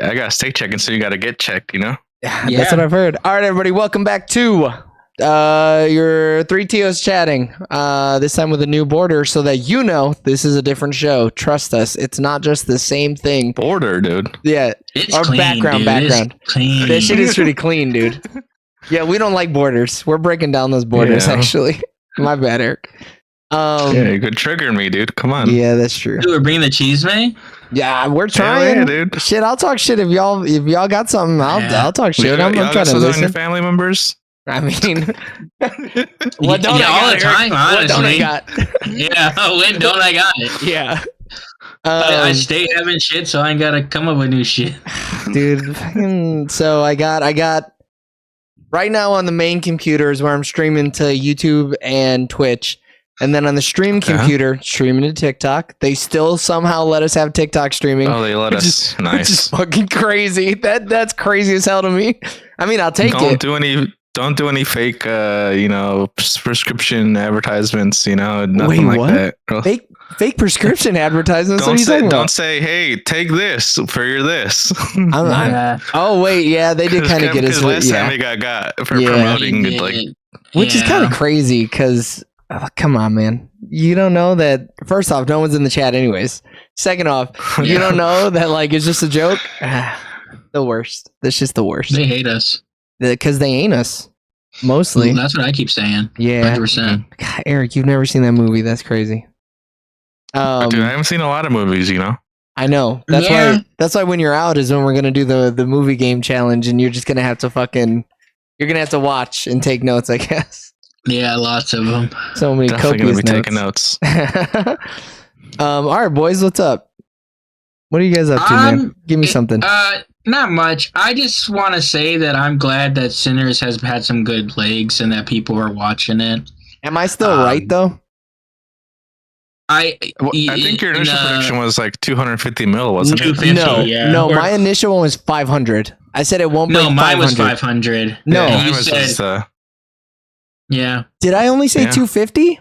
I got to stay checking, so you got to get checked, you know? Yeah, that's what I've heard. All right, everybody, welcome back to your Three Tios chatting. This time with a new border, so that you know this is a different show. Trust us, it's not just the same thing. Border, dude. Yeah, It's our clean, background. dude. It's clean. That shit is pretty clean, dude. Yeah, we don't like borders. We're breaking down those borders, actually. My bad, Eric. Yeah, you could trigger me, dude. Come on. Yeah, that's true. Dude, we're bringing the Chisme. Yeah, we're trying. Yeah, dude. Shit, I'll talk shit if y'all got something. I'll talk shit. I'm trying to listen. Your family members. I mean, what don't I got? All the time, honestly. What don't I got? Yeah, when don't I got it? Yeah. I stay having shit, so I ain't gotta come up with new shit. Dude, so I got right now on the main computer is where I'm streaming to YouTube and Twitch. And then on the stream computer, streaming to TikTok. They still somehow let us have TikTok streaming. Oh, they let us. Nice. Which is fucking crazy. That's crazy as hell to me. I mean, I'll take it. Don't do any fake, prescription advertisements. Nothing Wait, like that. Fake prescription advertisements. Don't say, hey, take this for your this. Oh wait, yeah, they did kind of get us. Last time we got for promoting, which is kind of crazy because. Oh, come on, man. You don't know that. First off, no one's in the chat anyways. Second off, you don't know that it's just a joke. The worst. That's just the worst. They hate us. Because they ain't us. Mostly. Well, that's what I keep saying. Yeah. 100%. God, Eric, you've never seen that movie. That's crazy. Dude, I haven't seen a lot of movies, I know. That's why when you're out is when we're going to do the movie game challenge and you're just going to have to you're going to have to watch and take notes, I guess. Yeah, lots of them. So many Definitely copious gonna be notes. taking notes. All right, boys, what's up? What are you guys up to, man? Give me something. Not much. I just want to say that I'm glad that Sinners has had some good legs and that people are watching it. Am I still right though? I think your initial prediction was like 250 mil, wasn't it? 250, No, my initial one was 500. I said it won't break 500. No, mine was 500. No, yeah, you said. Yeah. Did I only say 250?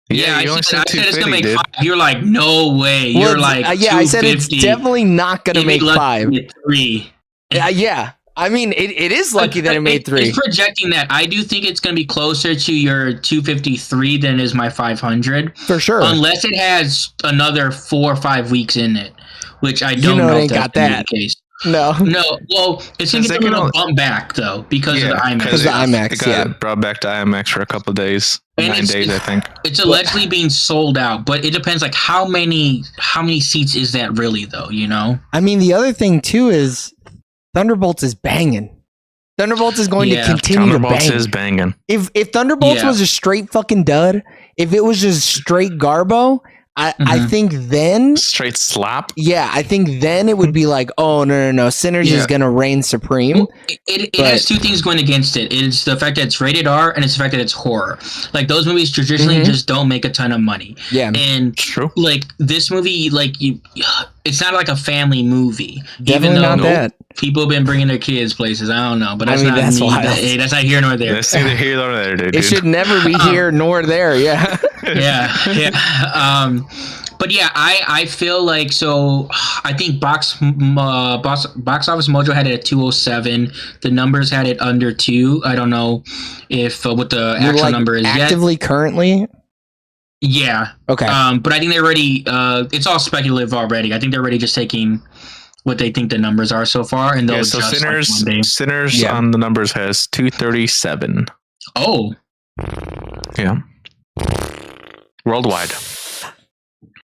Yeah, I said it's gonna make 5. You're like, no way. You're like, I said it's definitely not gonna make 5. 3. Yeah. I mean, it is lucky that it made 3. It's projecting that. I do think it's going to be closer to your 253 than is my 500. For sure. Unless it has another 4 or 5 weeks in it, which I don't know if that's the case. No. Well, it's going to get a little bump back, though, because of the IMAX. Because the IMAX, it got brought back to IMAX for a couple of days. 9 days, I think. It's allegedly being sold out, but it depends, how many seats is that really, though, I mean, the other thing, too, is Thunderbolts is banging. Thunderbolts is going to continue to bang. Thunderbolts is banging. If Thunderbolts was a straight fucking dud, if it was just straight garbo, I think then straight slop. Yeah, I think then it would be like, oh no, Sinners is gonna reign supreme. Well, it has 2 things going against it. It's the fact that it's rated R and it's the fact that it's horror. Those movies traditionally just don't make a ton of money. Yeah, and true. This movie, it's not like a family movie. Definitely even though not that. People have been bringing their kids places. I don't know, but that's that's wild. Hey, that's not here nor there. That's neither here nor there, dude. It should never be here nor there. Yeah. Yeah. But yeah, I feel like I think box office mojo had it at 207. The numbers had it under 2. I don't know if what the actual number is actively yet. Currently. Yeah. Okay. But I think they're already. It's all speculative already. I think they're already just taking what they think the numbers are so far, and they'll so Sinners on the numbers has 237. Oh. Yeah. Worldwide.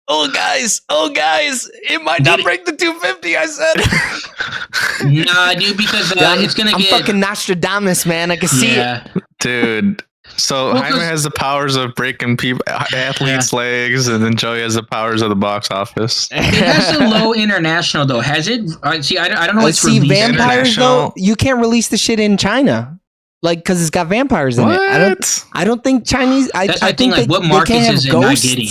Oh guys, it might not break the 250. I said. Nah, dude, because it's gonna get. I'm fucking Nostradamus, man. I can see it, dude. So Jaime has the powers of breaking athletes' legs, and then Joey has the powers of the box office. It has a low international though. Has it? See, I don't know. Let's see, vampires though. You can't release the shit in China. Because it's got vampires in it. I don't think Chinese. I think what markets is it not getting?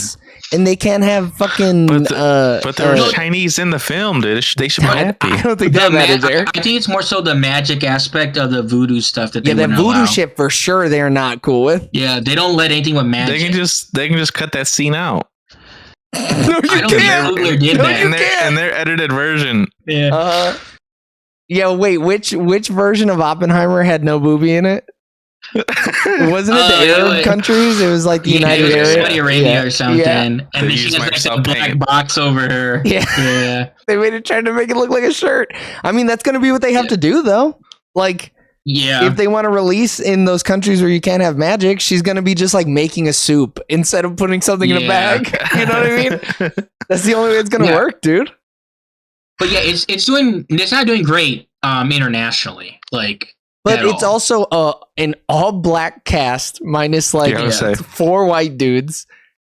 And they can't have fucking. But there's Chinese in the film, dude. They should be happy. I don't think that matters there. I think it's more so the magic aspect of the voodoo stuff that they that voodoo allow. shit for sure they're not cool with. Yeah, they don't let anything with magic. They can just cut that scene out. No, you can't. Did that. In their edited version. Yeah. Yeah, wait, which version of Oppenheimer had no movie in it? Wasn't it the Arab countries? It was like the United it was Arab. Saudi Arabia or something. Yeah. And They then she used has like the Microsoft black Paint. box over her. Yeah. They made it trying to make it look like a shirt. I mean, that's going to be what they have to do, though. Like, Yeah. if they want to release in those countries where you can't have magic, she's going to be just like making a soup instead of putting something in a bag. You know what I mean? That's the only way it's going to work, dude. But yeah, it's not doing great internationally. Like, but it's also an all black cast minus like 4 white dudes,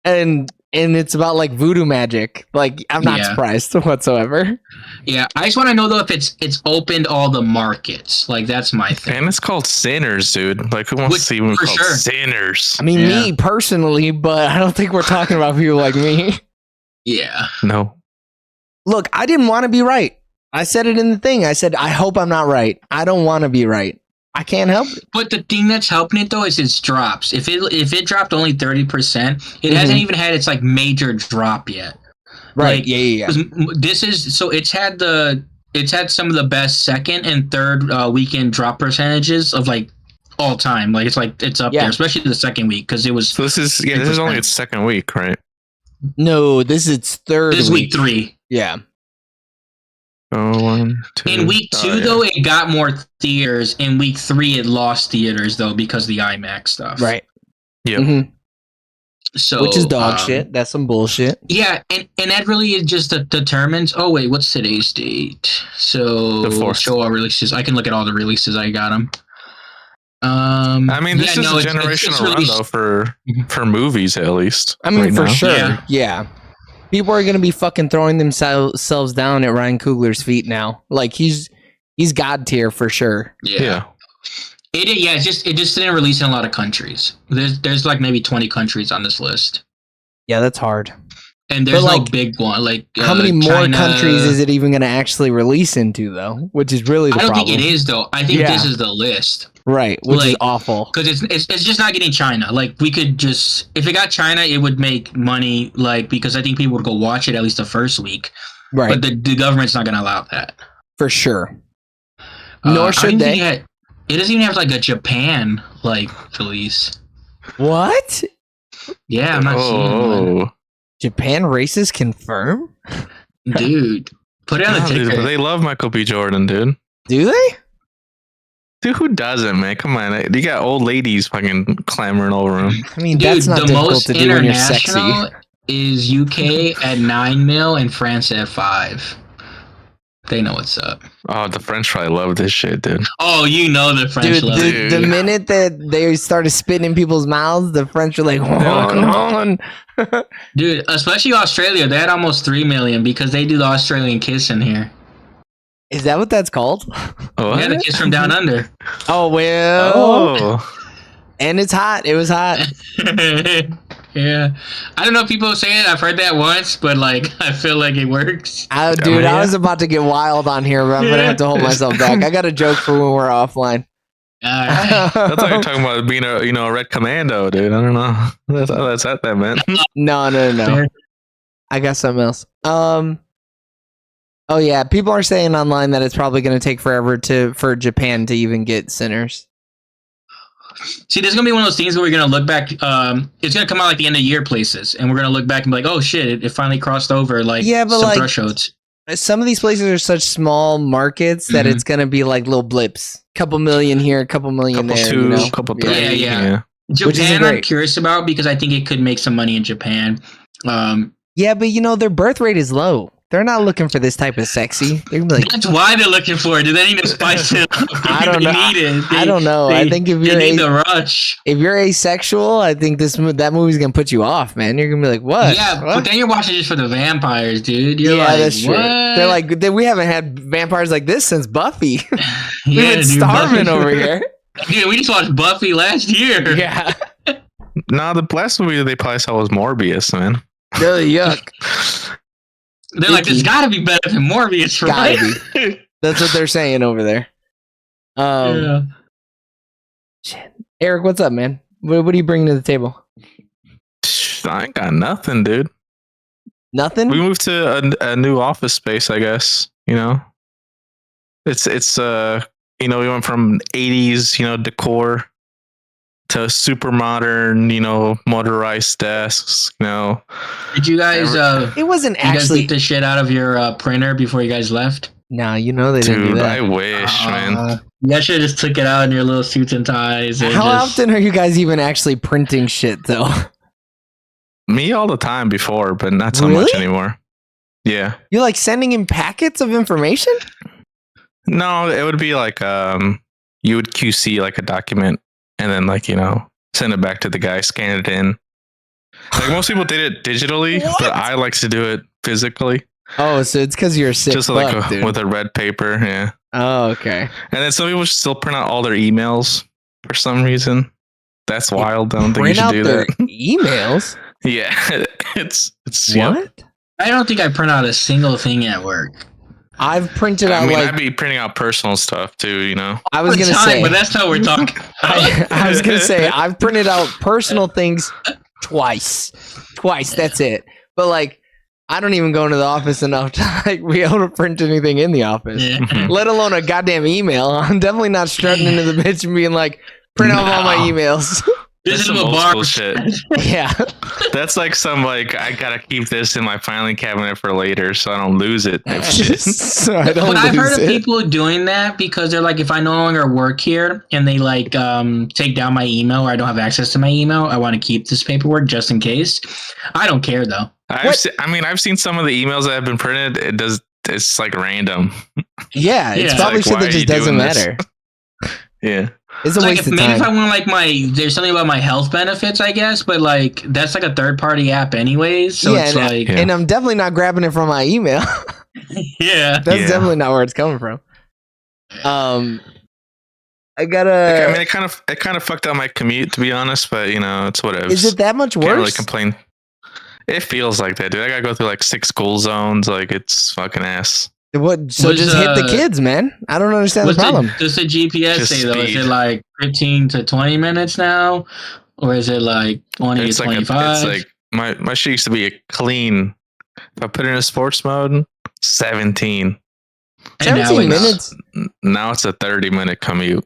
and it's about like voodoo magic. Like, I'm not surprised whatsoever. Yeah, I just want to know though if it's opened all the markets. Like, that's my thing. And it's called Sinners, dude. Like, who wants to see one called Sinners? I mean, me personally, but I don't think we're talking about people like me. Yeah. No. Look, I didn't want to be right. I said it in the thing. I said, I hope I'm not right. I don't want to be right. I can't help it. But the thing that's helping it though is its drops. If it dropped only 30%, it hasn't even had its like major drop yet. Right. Like, yeah. It's had some of the best second and third weekend drop percentages of like all time. Like, it's up there, especially the second week because it was. So this is only its second week, right? No, this is its third. This is week 3. Yeah. Oh, 1, 2. In week 2, though, it got more theaters. In week 3, it lost theaters though because of the IMAX stuff. Right. Yeah. Mm-hmm. So, which is dog shit. That's some bullshit. Yeah, and that really is just determines. Oh wait, what's today's date? So the 4th. Show all releases. I can look at all the releases. I got them. I mean, this is a generational run though for movies at least. I mean, for sure. Yeah. Yeah. People are gonna be fucking throwing themselves down at Ryan Coogler's feet now. Like, he's god tier for sure. Yeah. It just didn't release in a lot of countries. There's like maybe 20 countries on this list. Yeah, that's hard. And there's no big one. Like, how many more China, countries is it even going to actually release into, though? Which is really the problem. I don't think it is, though. I think this is the list. Right, which is awful. Because it's just not getting China. Like, we could just... If it got China, it would make money, like, because I think people would go watch it at least the first week. Right. But the government's not going to allow that. For sure. Nor should they. It doesn't even have, like, a Japan, like, release. What? Yeah, I'm not seeing one. Japan races confirm? Dude, put it on the ticker. Dude, they love Michael B. Jordan, dude. Do they? Dude, who doesn't, man? Come on. You got old ladies fucking clamoring over him. I mean, that's not difficult to do when you're sexy. Is UK at 9 mil and France at 5. They know what's up. Oh, the French probably love this shit, dude. Oh, you know the French love it. The minute that they started spitting in people's mouths, the French were like, hold on. Dude, especially Australia, they had almost 3 million because they do the Australian kiss in here. Is that what that's called? What? Yeah, the kiss from down under. Oh, well. Oh. And it's hot. It was hot. Yeah. I don't know if people say it. I've heard that once, but like, I feel like it works. Dude, I was about to get wild on here, but I'm going to have to hold myself back. I got a joke for when we're offline. Right. I thought you were talking about being a red commando, dude. I don't know. That's what that meant. No. I got something else. Oh yeah, people are saying online that it's probably going to take forever for Japan to even get Sinners. See, there's gonna be one of those things where we're gonna look back. It's gonna come out like the end of year places, and we're gonna look back and be like, "Oh shit, it finally crossed over." Like, but some like thresholds. Some of these places are such small markets that it's gonna be like little blips. Couple million here, couple million there. Couple three. Yeah. Japan, I'm curious about because I think it could make some money in Japan. Yeah, but their birth rate is low. They're not looking for this type of sexy. They're gonna be like, that's why they're looking for it. Do they need to spice it up? I don't know. I don't know. I think if you're need the rush. If you're asexual, I think that movie's gonna put you off, man. You're gonna be like, what? Yeah, what? But then you're watching just for the vampires, dude. You're that's true. What? They're like, we haven't had vampires like this since Buffy. We've been starving over here. Dude, we just watched Buffy last year. Yeah. Nah, the last movie they probably saw was Morbius, man. Really yuck. They're like, it's gotta be better than Morbius, right? Gotta be. That's what they're saying over there. Shit. Eric, what's up, man? What do you bring to the table? I ain't got nothing, dude. Nothing? We moved to a new office space, I guess. It's we went from 80s, decor to super modern, motorized desks, Did you guys It wasn't you guys actually. beat the shit out of your printer before you guys left? No, they didn't do Dude, that. I wish, man. You guys should have just took it out in your little suits and ties. And How just... often are you guys even actually printing shit though? Me all the time before, but not so Really? much anymore. Yeah. You're like sending in packets of information? No, it would be like you would QC like a document and then send it back to the guy, scan it in. Like most people did it digitally, but I like to do it physically. Oh, so it's because you're a sick Just fuck, dude. with a red paper, yeah. Oh, okay. And then some people still print out all their emails for some reason. That's wild. I don't think you Print should out do their that. what? Yeah, it's yeah. I don't think I print out a single thing at work. I've printed out I'd be printing out personal stuff too. I was gonna say, but that's not what we're talking. I was gonna say I've printed out personal things twice. That's it. But I don't even go into the office enough to be able to print anything in the office, let alone a goddamn email. I'm definitely not strutting into the bitch and being like, print out all my emails. This is some a old bar school shit. Yeah. That's like some I gotta keep this in my filing cabinet for later so I don't lose it. So I don't But I've heard of lose it. people doing that because they're like, if I no longer work here and they take down my email or I don't have access to my email, I want to keep this paperwork just in case. I don't care though. I've seen some of the emails that have been printed. It's like random. Yeah, it's probably like, shit why that are just you doesn't doing this? matter. Yeah. It's a Like waste of maybe time. if I want there's something about my health benefits, I guess, but that's like a third party app anyways. So it's and I'm definitely not grabbing it from my email. yeah. That's definitely not where it's coming from. I gotta. it kind of fucked up my commute, to be honest, but it's whatever. Is it that much worse? Can't really complain. It feels like that, dude. I gotta go through 6 school zones. It's fucking ass. What? So just hit the kids, man. I don't understand the problem. Does the GPS Just say though? speed. Is it 15 to 20 minutes now, or is it 20 to 25? My shit used to be a clean. If I put it in a sports mode, 17. 17 minutes. Now it's a 30-minute commute.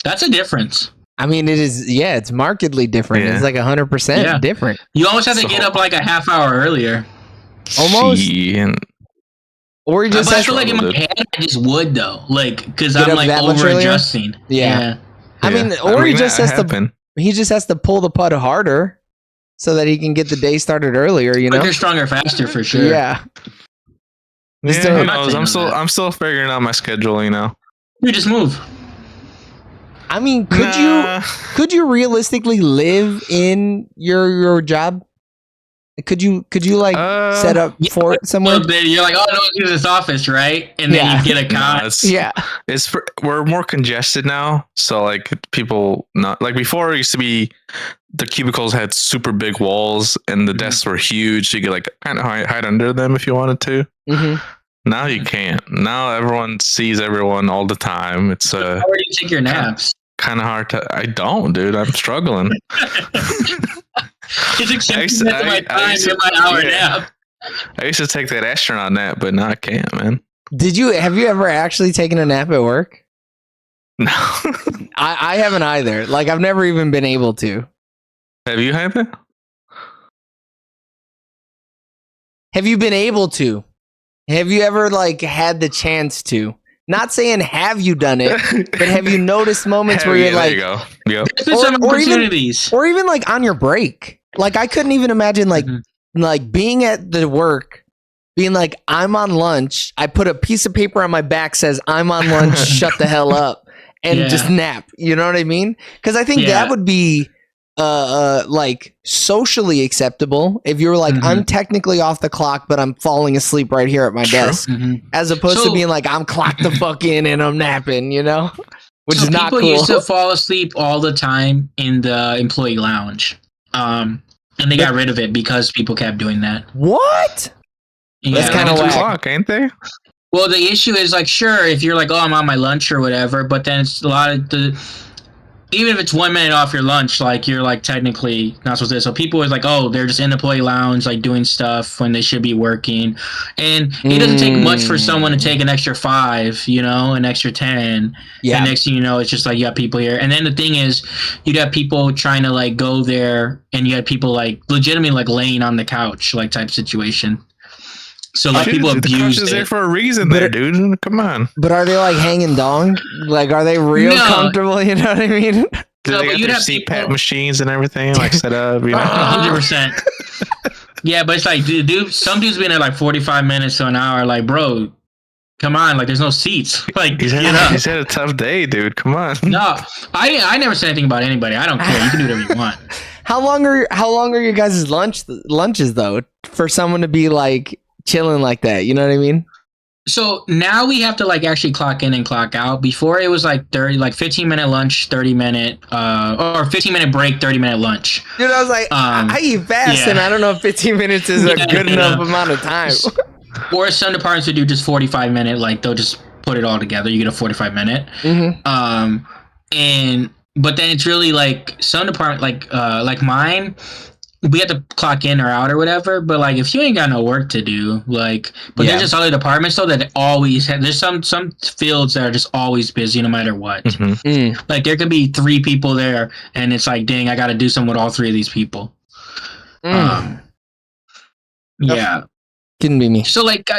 That's a difference. I mean, it is. Yeah, it's markedly different. Yeah. It's 100% different. You almost have to get up a half hour earlier. Almost. And Or you just But I have feel to. like in my head, I just would though, because Get I'm up that much earlier? over adjusting. Yeah. I mean, he just has to. He just has to pull the putt harder, so that he can get the day started earlier. But they're stronger, faster for sure. Yeah. Who knows? I'm still figuring out my schedule. You just move. I mean, could you realistically live in your job? Could you set up for it somewhere? You're like, oh, no, use this office, right? And then you get a couch. We're more congested now, so people not before. It used to be the cubicles had super big walls and the desks were huge. So you could kind of hide under them if you wanted to. Mm-hmm. Now you can't. Now everyone sees everyone all the time. It's Where do you take your naps? Kind of hard to. I don't, dude. I'm struggling. It's 60 minutes of my time in my hour nap. I used to take that astronaut nap, but now I can't, man. Have you ever actually taken a nap at work? No. I haven't either. I've never even been able to. Have you had it? Have you been able to? Have you ever had the chance to? Not saying have you done it, but have you noticed moments where you're there you go. Yep. or even on your break? I couldn't even imagine being at the work, being I'm on lunch. I put a piece of paper on my back says I'm on lunch. Shut the hell up and just nap. You know what I mean? Because I think that would be socially acceptable if you were I'm technically off the clock, but I'm falling asleep right here at my desk, as opposed to being I'm clocked the fuck in and I'm napping, which is not cool. People used to fall asleep all the time in the employee lounge, and they got rid of it because people kept doing that. What? Yeah, that's kind of whack, clock, ain't they? Well, the issue is sure, if you're oh, I'm on my lunch or whatever, but then it's a lot of even if it's 1 minute off your lunch, like you're like technically not supposed to. So people are like, oh, they're just in the employee lounge, like doing stuff when they should be working. And it doesn't take much for someone to take an extra 5, an extra 10. Yeah. And next thing you know, it's just like you got people here. And then the thing is, you got people trying to like go there, and you got people like legitimately like laying on the couch, like type situation. So like people the couch abuse is there it. for a reason, there, dude. Come on. But are they like hanging dong? Like, are they real comfortable? You know what I mean? Do they got their CPAP machines and everything like set up? 100%. Yeah, but it's like, dude, some dude's been there like 45 minutes to an hour. Like, bro, come on, like there's no seats. Like, he's had a tough day, dude. Come on. No, I never said anything about anybody. I don't care. You can do whatever you want. How long are your guys' lunches though for someone to be like chilling like that? You know what I mean? So now we have to like actually clock in and clock out. Before it was like 15-minute lunch, 30-minute, or 15-minute break, 30-minute lunch. Dude, I was like, I eat fast, and I don't know if 15 minutes is a good enough amount of time. Or some departments would do just 45-minute, like they'll just put it all together. You get a 45-minute. Mm-hmm. But then it's really like some department, like mine, we have to clock in or out or whatever. But like if you ain't got no work to do, like, but there's just other departments though that always have. There's some fields that are just always busy no matter what. Mm-hmm. Like there could be 3 people there, and it's like, dang, I got to do something with all 3 of these people. Yeah. Couldn't be me. So like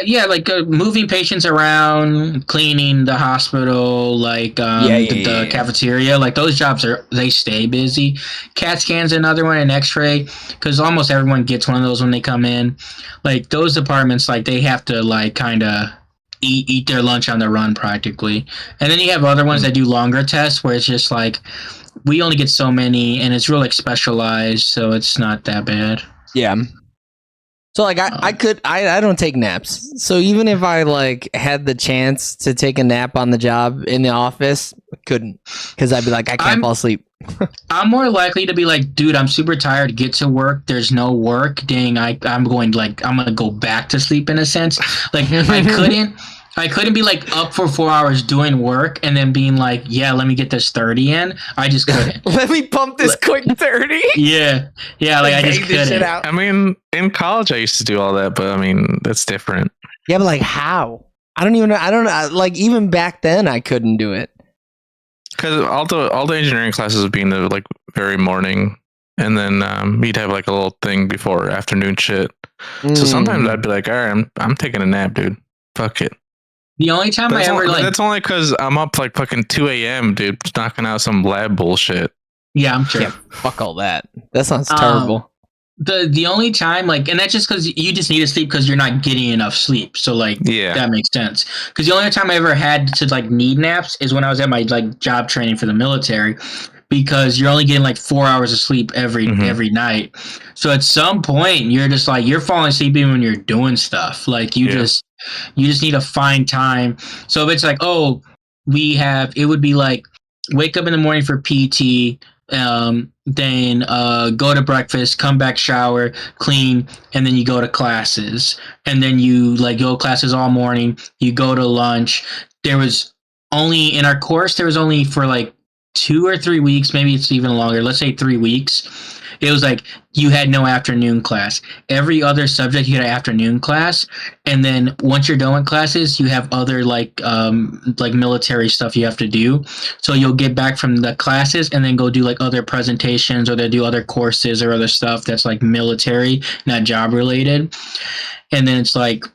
moving patients around, cleaning the hospital, like the cafeteria, like those jobs they stay busy. CAT scan's another one, and X-ray, because almost everyone gets one of those when they come in. Like those departments, like they have to like kind of eat their lunch on the run practically. And then you have other ones that do longer tests where it's just like we only get so many, and it's real like specialized, so it's not that bad. Yeah. So like I don't take naps. So even if I like had the chance to take a nap on the job in the office, I couldn't, because I'd be like, I can't fall asleep. I'm more likely to be like, dude, I'm super tired. Get to work. There's no work. Dang, I'm gonna go back to sleep in a sense. Like I couldn't be like up for 4 hours doing work and then being like, yeah, let me get this 30 in. I just couldn't. Let me pump this quick 30. Yeah. Like I just couldn't. I mean, in college I used to do all that, but I mean, that's different. Yeah, but like how? I don't even know. I don't know. Like even back then I couldn't do it. Because all the engineering classes would be in the like very morning, and then you'd have like a little thing before afternoon shit. So sometimes I'd be like, all right, I'm taking a nap, dude. Fuck it. The only time that's only because I'm up like fucking 2 a.m., dude, knocking out some lab bullshit. Yeah, I'm sure. Yeah, fuck all that. That sounds terrible. The only time, like, and that's just because you just need to sleep because you're not getting enough sleep. So like, that makes sense. Because the only time I ever had to like need naps is when I was at my like job training for the military, because you're only getting like 4 hours of sleep every night. So at some point you're just like, you're falling asleep even when you're doing stuff. Like you just need to find time. So if it's like, oh, it would be like wake up in the morning for PT, then go to breakfast, come back, shower, clean, and then you go to classes. And then you like go to classes all morning. You go to lunch. There was only in our course, there was only for like 2 or 3 weeks, maybe it's even longer. Let's say 3 weeks. It was like you had no afternoon class. Every other subject you had an afternoon class, and then once you're done with classes, you have other like military stuff you have to do. So you'll get back from the classes and then go do like other presentations, or they'll do other courses or other stuff that's like military, not job related. And then it's like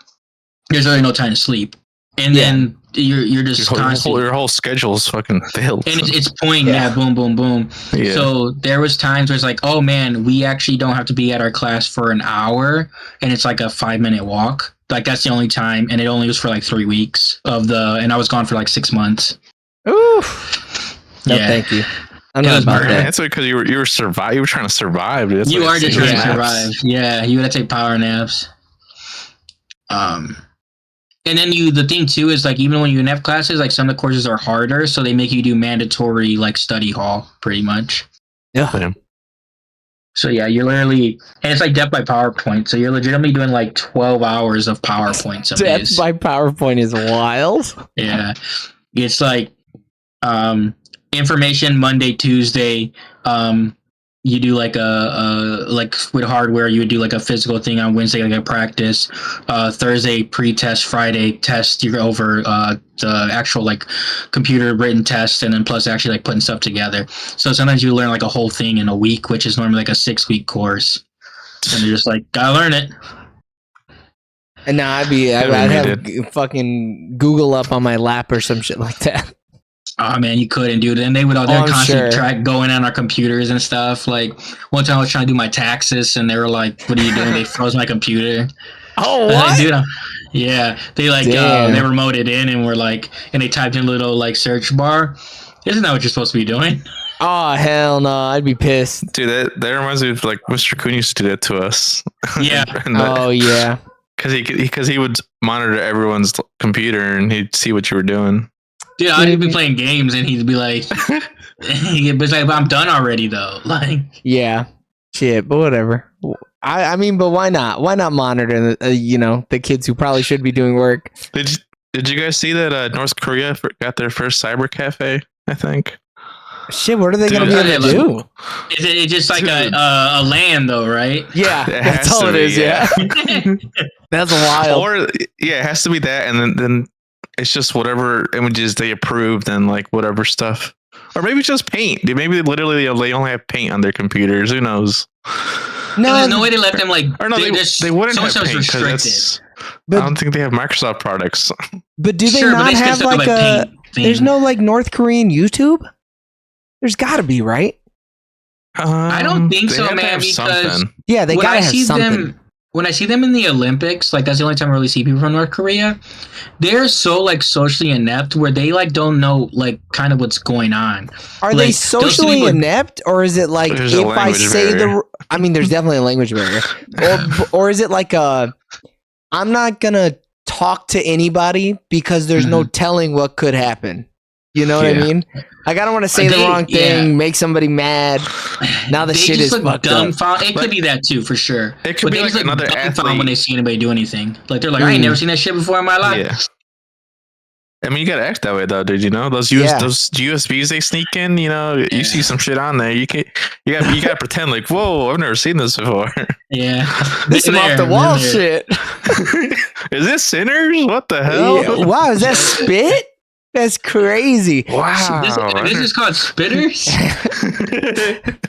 there's really no time to sleep. And then you're just constantly, your whole schedule's fucking filled. And it's pointing boom, boom, boom. Yeah. So there was times where it's like, oh man, we actually don't have to be at our class for an hour, and it's like a 5-minute walk. Like that's the only time, and it only was for like 3 weeks and I was gone for like 6 months. Ooh. No, thank you. I know about that. That's because you were you were trying to survive. Dude. You are just trying to survive. Yeah, you gotta take power naps. And then the thing too is like even when you have classes, like some of the courses are harder, so they make you do mandatory like study hall pretty much. Yeah. So yeah, you're literally, and it's like death by PowerPoint. So you're legitimately doing like 12 hours of PowerPoint. Some death days. by PowerPoint is wild. Yeah, it's like, information Monday, Tuesday. You do like like with hardware, you would do like a physical thing on Wednesday, like a practice. Thursday pre-test, Friday test. You're over the actual like computer written test, and then plus actually like putting stuff together. So sometimes you learn like a whole thing in a week, which is normally like a 6-week course, and you're just like gotta learn it. And now I'd have fucking Google up on my lap or some shit like that. Oh man, you couldn't, dude. And they would all constantly track going on our computers and stuff. Like one time I was trying to do my taxes, and they were like, "What are you doing?" They froze my computer. Oh, what? Like, dude, yeah, they like they remoted in and were like, and they typed in a little like search bar. Isn't that what you're supposed to be doing? Oh hell no! I'd be pissed. Dude, that reminds me of like Mr. Coon used to do that to us. Yeah. Oh yeah. Because he would monitor everyone's computer and he'd see what you were doing. Dude, I'd be playing games and he'd be like, he'd be like, "I'm done already, though." Like, yeah, shit, but whatever. I mean, but why not? Why not monitor the kids who probably should be doing work? Did you guys see that North Korea got their first cyber cafe? I think. Shit, what are they gonna be able to do? Is it just like a land though, right? Yeah, that's all it is. Yeah, that's wild. Or it has to be that, and then it's just whatever images they approved and like whatever stuff, or maybe it's just paint. Maybe literally they only have paint on their computers. Who knows? No, there's no way to let them like. Or no, they wouldn't have paint because I don't think they have Microsoft products. But do they not have like a? There's no like North Korean YouTube. There's got to be, right? I don't think so, man. Because something. Yeah, they gotta have something. When I see them in the Olympics, like that's the only time I really see people from North Korea. They're so like socially inept, where they like don't know like kind of what's going on. Are they socially inept, or is it like if I say I mean, there's definitely a language barrier, or is it like I'm not gonna talk to anybody because there's no telling what could happen. You know what I mean? Like, I don't want to say the wrong thing, make somebody mad. Now the shit is fucked up. It could be that too, for sure. It could be like another athlete when they see anybody do anything. Like they're like, I ain't never seen that shit before in my life. Yeah. I mean, you gotta act that way though, dude. You know those USBs they sneak in. You know, you see some shit on there. You gotta pretend like, whoa, I've never seen this before. Yeah, this is off the wall shit. Is this Sinners? What the hell? Yeah. Wow, is that spit? That's crazy. Wow. This is called Spitters?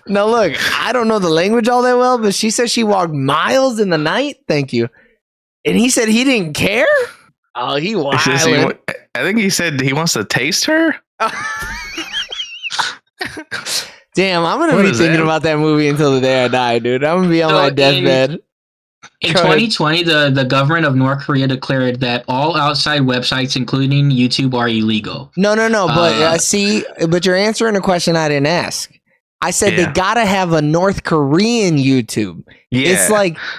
No, look, I don't know the language all that well, but she said she walked miles in the night. Thank you. And he said he didn't care? Oh, he wild. I think he said he wants to taste her. Damn, I'm going to be thinking about that movie until the day I die, dude. I'm going to be on my deathbed. In 2020, the government of North Korea declared that all outside websites, including YouTube, are illegal. No. But you're answering a question I didn't ask. I said they gotta have a North Korean YouTube. Yeah.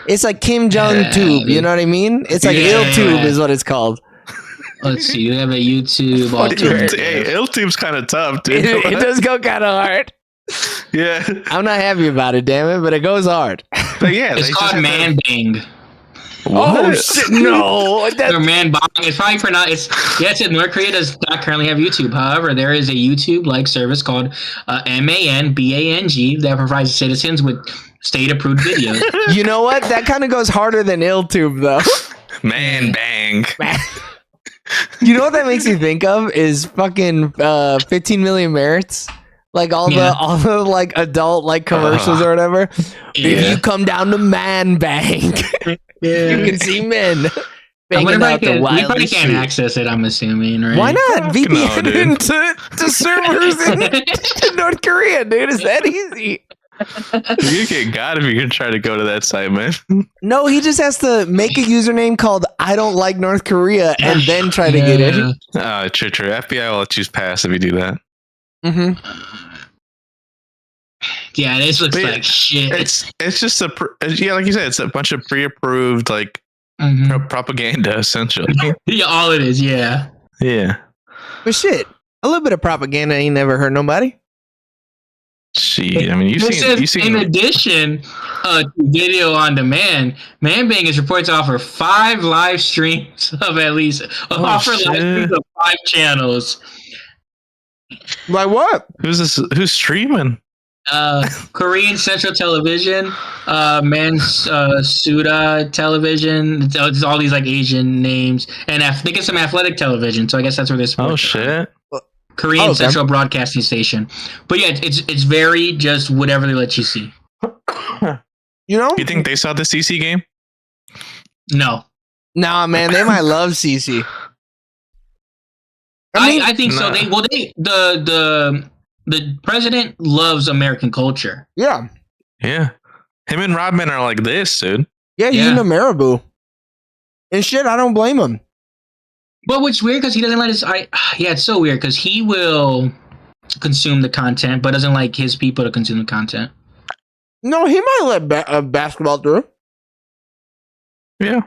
It's like Kim Jong Tube. You know what I mean? It's like IlTube is what it's called. Let's see. You have a YouTube. Hey, IlTube's kind of tough, dude. It does go kind of hard. Yeah, I'm not happy about it, damn it, but it goes hard. But yeah, it's called man bang. Oh shit! No, man bang. It's probably for not. It's North Korea does not currently have YouTube. However, there is a YouTube-like service called MANBANG that provides citizens with state-approved videos. You know what? That kind of goes harder than IlTube, though. Man bang. You know what that makes me think of is fucking 15 Million Merits. Like all the like adult like commercials or whatever. If you come down to man bang, you can see men banging out the wild. We probably can't access it. I'm assuming, right? Why not? VPN into servers in North Korea, dude. Is that easy? You get God if you can try to go to that site, man. No, he just has to make a username called I don't like North Korea and then try to get in. True. FBI will let you pass if you do that. Yeah, this looks like shit. It's just like you said, it's a bunch of pre-approved like propaganda essentially. Yeah, all it is. Yeah. But shit, a little bit of propaganda ain't never hurt nobody. Gee, I mean, you seen. In addition to video on demand, ManBang is reported to offer 5 live streams of at least live streams of 5 channels. Like what? Who's this? Who's streaming? Korean Central Television, Suda Television. It's all these like Asian names, and they get some athletic television. So I guess that's where this. Oh shit! Korean Central Broadcasting Station. But yeah, it's very just whatever they let you see. You know? You think they saw the CC game? No. Nah, man, they might love CC. I think so. The president loves American culture. Yeah. Yeah. Him and Rodman are like this, dude. Yeah, he's into Marabou. And shit, I don't blame him. But what's weird because he doesn't let yeah, it's so weird because he will consume the content, but doesn't like his people to consume the content. No, he might let basketball through. Yeah.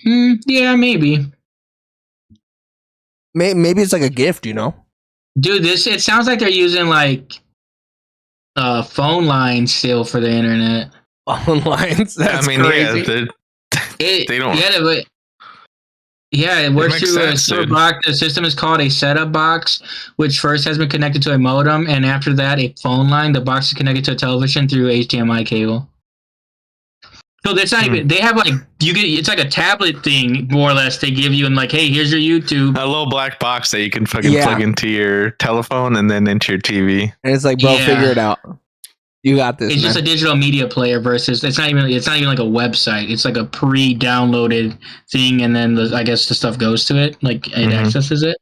Yeah, maybe. Maybe it's like a gift, you know? Dude, it sounds like they're using like phone lines still for the internet. Phone lines? That's crazy. They don't. Yeah, it works through a setup box. The system is called a setup box, which first has been connected to a modem, and after that, a phone line. The box is connected to a television through HDMI cable. So that's not even. They have like it's like a tablet thing, more or less. They give you and like, hey, here's your YouTube. A little black box that you can fucking plug into your telephone and then into your TV. And it's like, bro, figure it out. You got this. It's just a digital media player versus it's not even like a website. It's like a pre-downloaded thing, and then I guess the stuff goes to it, like it accesses it.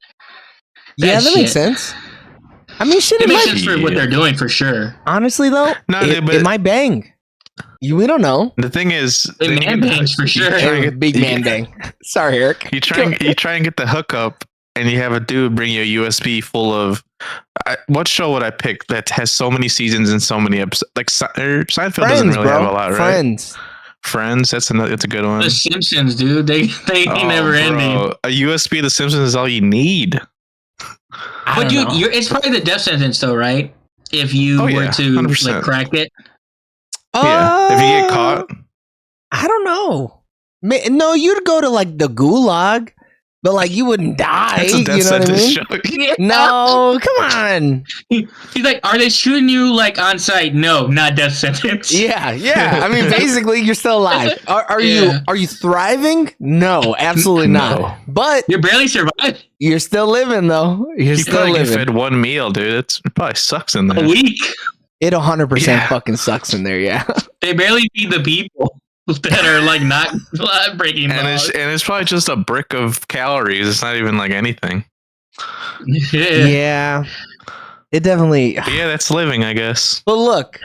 Yeah, that makes sense. I mean, shit, it makes sense for what they're doing for sure. Honestly, though, it might bang. We don't know. The thing is, big man bangs for sure. Big man bang. Sorry, Eric. You try and get the hookup, and you have a dude bring you a USB full of. What show would I pick that has so many seasons and so many episodes? Like Seinfeld doesn't really have a lot, right? Friends. That's a good one. The Simpsons, dude. They never ending. A USB of The Simpsons is all you need. But dude, it's probably the death sentence, though, right? If you were to 100%. Like crack it. Yeah, if you get caught. I don't know. No, you'd go to like the gulag, but like you wouldn't die. That's a death sentence show. No, come on. He's like, are they shooting you like on site? No, not death sentence. Yeah. I mean, basically, you're still alive. Are you thriving? No, absolutely not. No. But you're barely surviving. You're still living though. You're still living. Get fed one meal, dude. It probably sucks in there. A week. It 100% fucking sucks in there, yeah. They barely feed the people that are like not breaking laws. And it's probably just a brick of calories. It's not even like anything. Yeah. It definitely. But yeah, that's living, I guess. But look,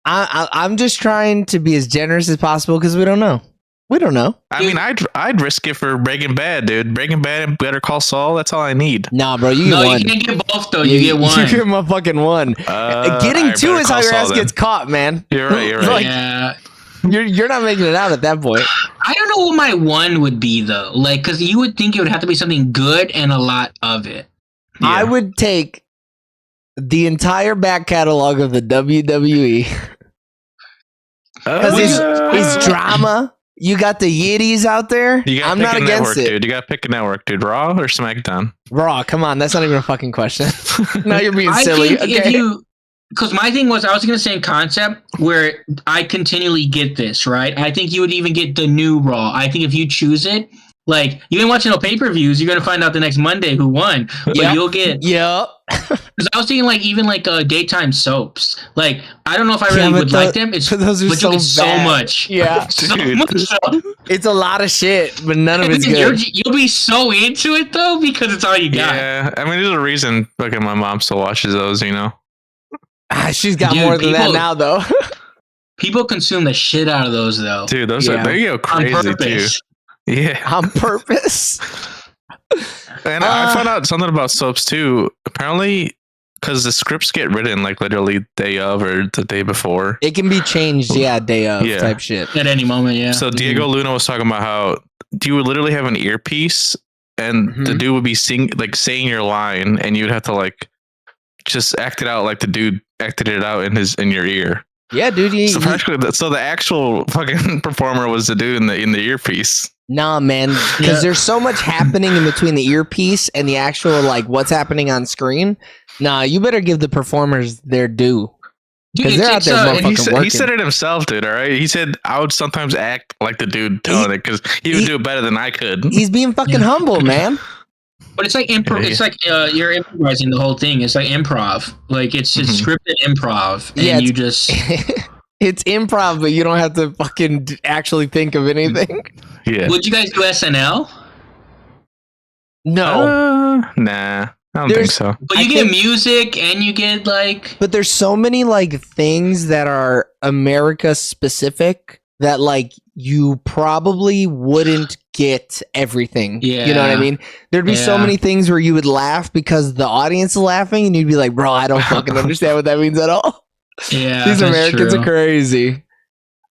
I'm just trying to be as generous as possible because we don't know. We don't know. I mean, I'd risk it for Breaking Bad, dude. Breaking Bad and Better Call Saul. That's all I need. Nah, bro, you get one. You can't get both though. You get one. You get my fucking one. Getting two is how your ass gets caught, man. You're right. Like, yeah. You're not making it out at that point. I don't know what my one would be though. Like, because you would think it would have to be something good and a lot of it. Yeah. I would take the entire back catalog of the WWE because it's drama. You got the Yiddies out there. I'm not against it. Dude. You got to pick a network, dude. Raw or SmackDown? Raw. Come on, that's not even a fucking question. Now you're being silly. Because my thing was, I was thinking the same concept where I continually get this, right? I think you would even get the new Raw. I think if you choose it, like, you ain't watching no pay-per-views, you're going to find out the next Monday who won. But you'll get... Yep. Because I was thinking, like, even, like, daytime soaps. Like, I don't know if I really would like them. Those are but so you get bad. So much. Yeah. So much stuff. It's a lot of shit, but none of it's good. You'll be so into it, though, because it's all you got. Yeah. I mean, there's a reason fucking my mom still watches those, you know? She's got more than that now, though. People consume the shit out of those, though. Dude, those are they go crazy, too. Yeah. On purpose. And I found out something about soaps too. Apparently, because the scripts get written like literally day of or the day before. It can be changed, day of type shit. At any moment, yeah. So Diego Luna was talking about how you would literally have an earpiece and the dude would be saying your line and you'd have to like just act it out like the dude acted it out in your ear. Yeah, dude. So the actual fucking performer was the dude in the earpiece. Nah, man, because there's so much happening in between the earpiece and the actual like what's happening on screen. Nah, you better give the performers their due. Because they're out there motherfucking working. He said it himself, dude. All right, he said I would sometimes act like the dude telling it because he would do it better than I could. He's being fucking humble, man. But it's like it's like you're improvising the whole thing. It's like improv. Like it's scripted improv, and you just it's improv, but you don't have to fucking actually think of anything. Yeah. Would you guys do SNL? No, nah. I don't think so. But you get music and you get like... But there's so many like things that are America specific that like you probably wouldn't get everything. Yeah. You know what I mean? There'd be so many things where you would laugh because the audience is laughing and you'd be like, bro, I don't fucking understand what that means at all. Yeah. These Americans are crazy.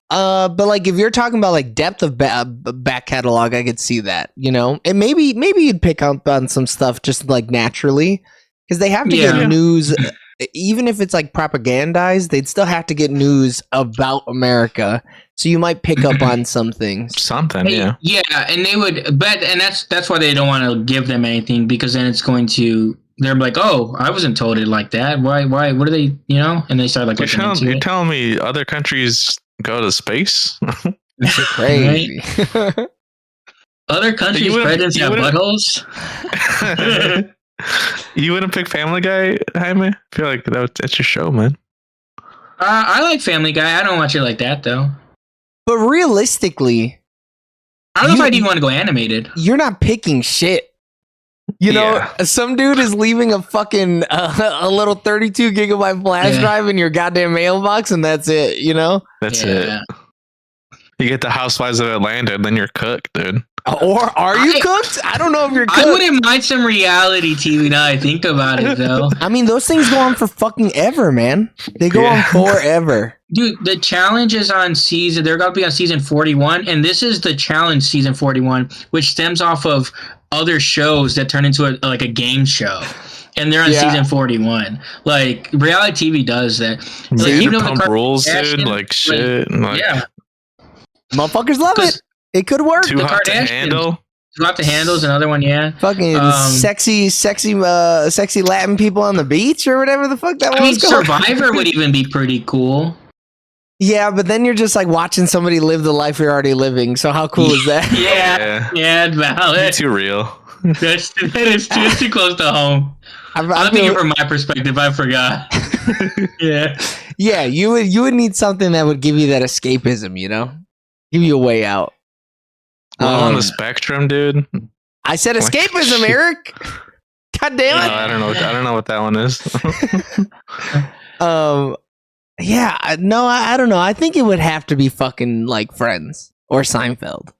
But like if you're talking about like depth of back catalog, I could see that, you know, and maybe you'd pick up on some stuff just like naturally because they have to get news, even if it's like propagandized, they'd still have to get news about America. So you might pick up on some things. Something, yeah. Yeah, and they would, but and that's why they don't want to give them anything because then it's going to. They're like, oh, I wasn't told it like that. Why? What are they? You know? And they start like. You're telling me other countries go to space? That's crazy. Right? Other countries' presidents have buttholes. You wouldn't pick Family Guy, Jaime? I feel like that's your show, man. I like Family Guy. I don't watch it like that though. But realistically, I don't know if I'd even want to go animated. You're not picking shit. You know, some dude is leaving a fucking a little 32 gigabyte flash drive in your goddamn mailbox, and that's it. You know, that's it. You get the Housewives of Atlanta, and then you're cooked, dude. Or are you cooked? I don't know if you're cooked. I wouldn't mind some reality TV now I think about it, though. I mean, those things go on for fucking ever, man. They go on forever. Dude, the challenge is on season... They're going to be on season 41, and this is the challenge season 41, which stems off of other shows that turn into a game show. And they're on season 41. Like, reality TV does that. Like, even though pump rules, dude. Like, shit. Like, yeah. Motherfuckers love it. It could work. Too hot to handle. Too hot to handle is another one, yeah. Fucking sexy Latin people on the beach or whatever the fuck that was called. Survivor would even be pretty cool. Yeah, but then you're just like watching somebody live the life you're already living. So how cool is that? Yeah, valid. Too real. That is too close to home. I'm thinking from my perspective. I forgot. Yeah. You would need something that would give you that escapism. You know, give you a way out. Well, on the spectrum, dude. I said escapism, Eric. God damn it! I don't know what that one is. Yeah, no, I don't know. I think it would have to be fucking like Friends or Seinfeld.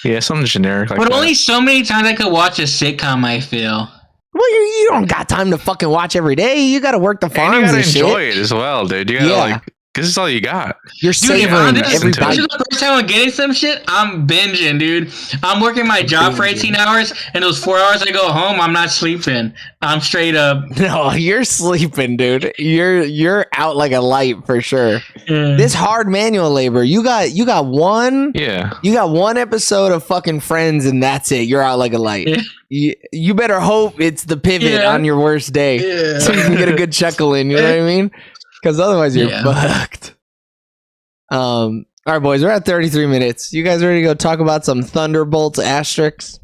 Yeah, something generic like that. But only so many times I could watch a sitcom, I feel. Well, you don't got time to fucking watch every day. You got to work the farms and you gotta enjoy shit. it as well, dude. You gotta because it's all you got. You're savoring every bite. This is the first time I'm getting some shit. I'm binging, dude. I'm working my job for 18 hours, and those 4 hours I go home, I'm not sleeping. I'm straight up. No, you're sleeping, dude. You're out like a light for sure. This hard manual labor. You got one. Yeah. You got one episode of fucking Friends, and that's it. You're out like a light. Yeah. You better hope it's the pivot on your worst day, so you can get a good chuckle in. You know what I mean? Because otherwise you're fucked. All right, boys, we're at 33 minutes. You guys ready to go talk about some Thunderbolts asterisks?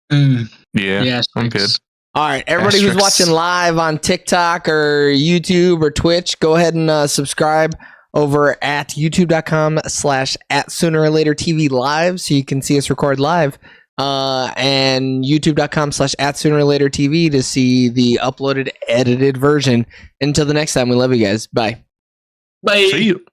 Yeah, I'm good. All right, everybody who's watching live on TikTok or YouTube or Twitch, go ahead and subscribe over at youtube.com/@SoonerOrLaterTV live so you can see us record live. And youtube.com/@SoonerOrLaterTV to see the uploaded, edited version. Until the next time, we love you guys. Bye. Bye. See you.